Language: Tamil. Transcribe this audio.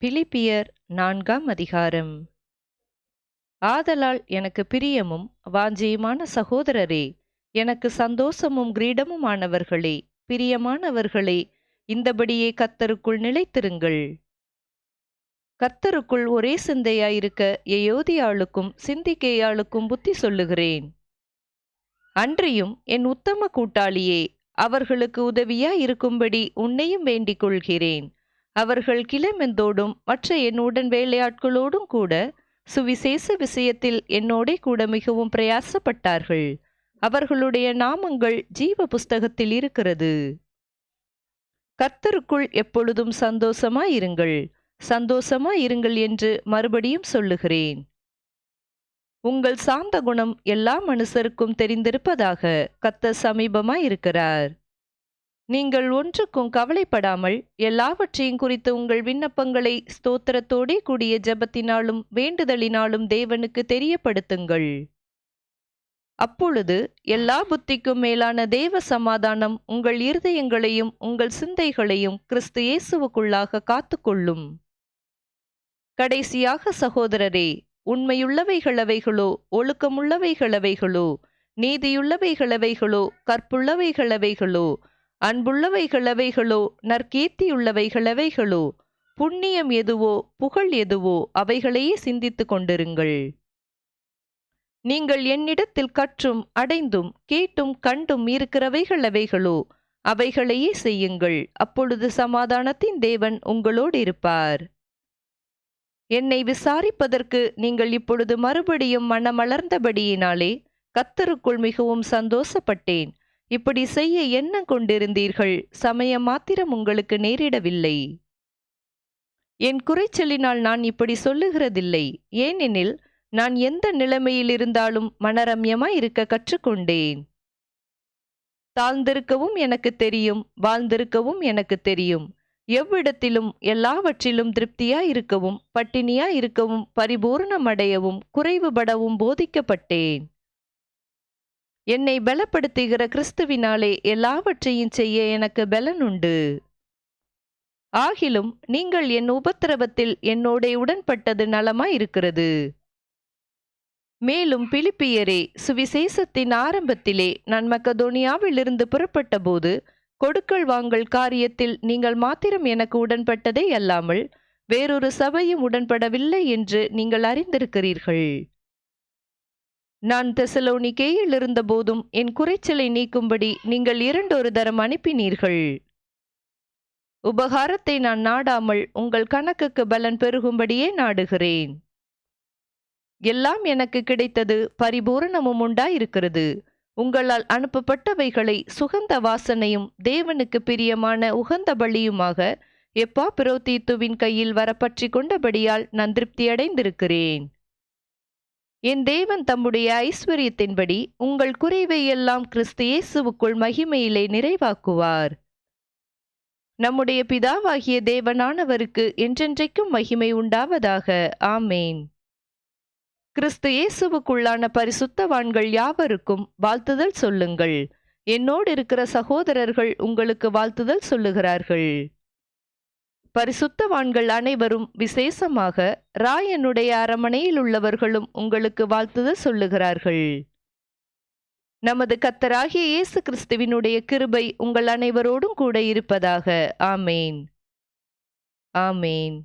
பிலிப்பியர் 4ஆம் அதிகாரம். ஆதலால் எனக்கு பிரியமும் வாஞ்சையுமான சகோதரரே, எனக்கு சந்தோஷமும் கிரீடமுமானவர்களே, பிரியமானவர்களே, இந்தபடியே கர்த்தருக்குள் நிலைத்திருங்கள். கர்த்தருக்குள் ஒரே சிந்தையாயிருக்க எயோதியாளுக்கும் சிந்திக்கேயாளுக்கும் புத்தி சொல்லுகிறேன். அன்றியும் என் உத்தம கூட்டாளியே, அவர்களுக்கு உதவியாயிருக்கும்படி உன்னையும் வேண்டிக் கொள்கிறேன். அவர்கள் கிளமெந்தோடும் மற்ற என்னுடன் வேலையாட்களோடும் கூட சுவிசேஷ விஷயத்தில் என்னோடே கூட மிகவும் பிரயாசப்பட்டார்கள். அவர்களுடைய நாமங்கள் ஜீவ புஸ்தகத்தில் இருக்கிறது. கர்த்தருக்குள் எப்பொழுதும் சந்தோஷமாயிருங்கள், சந்தோஷமாயிருங்கள் என்று மறுபடியும் சொல்லுகிறேன். உங்கள் சாந்த குணம் எல்லா மனுஷருக்கும் தெரிந்திருப்பதாக. கர்த்தர் சமீபமாயிருக்கிறார். நீங்கள் ஒன்றுக்கும் கவலைப்படாமல் எல்லாவற்றையும் குறித்து உங்கள் விண்ணப்பங்களை ஸ்தோத்திரத்தோடே கூடிய ஜெபத்தினாலும் வேண்டுதலினாலும் தேவனுக்கு தெரியப்படுத்துங்கள். அப்பொழுது எல்லா புத்திக்கும் மேலான தேவ சமாதானம் உங்கள் இருதயங்களையும் உங்கள் சிந்தைகளையும் கிறிஸ்து இயேசுவுக்குள்ளாக காத்துக்கொள்ளும். கடைசியாக சகோதரரே, உண்மையுள்ளவைகளவைகளோ, ஒழுக்கமுள்ளவைகளவைகளோ, நீதியுள்ளவைகளவைகளோ, கற்புள்ளவைகளவைகளோ, அன்புள்ளவைகளவைகளோ, நற்கீர்த்தியுள்ளவைகளவைகளோ, புண்ணியம் எதுவோ, புகழ் எதுவோ, அவைகளையே சிந்தித்து கொண்டிருங்கள். நீங்கள் என்னிடத்தில் கற்றும் அடைந்தும் கேட்டும் கண்டும் இருக்கிறவைகளவைகளோ, அவைகளையே செய்யுங்கள். அப்பொழுது சமாதானத்தின் தேவன் உங்களோடு இருப்பார். என்னை விசாரிப்பதற்கு நீங்கள் இப்பொழுது மறுபடியும் மனமலர்ந்தபடியினாலே கர்த்தருக்குள் மிகவும் சந்தோஷப்பட்டேன். இப்படி செய்ய எண்ணம் கொண்டிருந்தீர்கள், சமயம் மாத்திரம் உங்களுக்கு நேரிடவில்லை. என் குறைச்சலினால் நான் இப்படி சொல்லுகிறதில்லை. ஏனெனில் நான் எந்த நிலைமையில் இருந்தாலும் மனரம்யமாய் இருக்க கற்றுக்கொண்டேன். தாழ்ந்திருக்கவும் எனக்கு தெரியும், வாழ்ந்திருக்கவும் எனக்கு தெரியும். எவ்விடத்திலும் எல்லாவற்றிலும் திருப்தியாயிருக்கவும் பட்டினியாயிருக்கவும் பரிபூர்ணமடையவும் குறைவுபடவும் போதிக்கப்பட்டேன். என்னை பலப்படுத்துகிற கிறிஸ்துவினாலே எல்லாவற்றையும் செய்ய எனக்கு பலன் உண்டு. ஆகிலும் நீங்கள் என் உபத்திரவத்தில் என்னோட உடன்பட்டது நலமாயிருக்கிறது. மேலும் பிலிப்பியரே, சுவிசேஷத்தின் ஆரம்பத்திலே நான் மக்கதோனியாவிலிருந்து புறப்பட்ட போது கொடுக்கல் வாங்கல் காரியத்தில் நீங்கள் மாத்திரம் எனக்கு உடன்பட்டதே அல்லாமல் வேறொரு சபையும் உடன்படவில்லை என்று நீங்கள் அறிந்திருக்கிறீர்கள். நான் தெசலோனிக்கேயில் இருந்த போதும் என் குறைச்சலை நீக்கும்படி நீங்கள் 2 தரம் அனுப்பினீர்கள். உபகாரத்தை நான் நாடாமல் உங்கள் கணக்குக்கு பலன் பெருகும்படியே நாடுகிறேன். எல்லாம் எனக்கு கிடைத்தது, பரிபூரணமும் உண்டாயிருக்கிறது. உங்களால் அனுப்பப்பட்டவைகளை சுகந்த வாசனையும் தேவனுக்கு பிரியமான உகந்த பலியுமாக எப்பாப்பிரோதீத்துவின் கையில் வரப்பற்றி கொண்டபடியால் நான் திருப்தியடைந்திருக்கிறேன். என் தேவன் தம்முடைய ஐஸ்வர்யத்தின்படி உங்கள் குறைவை எல்லாம் கிறிஸ்து இயேசுவுக்குள் மகிமையிலே நிறைவாக்குவார். நம்முடைய பிதாவாகிய தேவனானவருக்கு என்றென்றைக்கும் மகிமை உண்டாவதாக. ஆமேன். கிறிஸ்து இயேசுவுக்குள்ளான பரிசுத்தவான்கள் யாவருக்கும் வாழ்த்துதல் சொல்லுங்கள். என்னோடு இருக்கிற சகோதரர்கள் உங்களுக்கு வாழ்த்துதல் சொல்லுகிறார்கள். பரிசுத்தவான்கள் அனைவரும், விசேஷமாக ராயனுடைய அரமனையில் உள்ளவர்களும் உங்களுக்கு வாழ்த்துதல் சொல்லுகிறார்கள். நமது கர்த்தராகிய இயேசு கிறிஸ்துவினுடைய கிருபை உங்கள் அனைவரோடும் கூட இருப்பதாக. ஆமேன். ஆமேன்.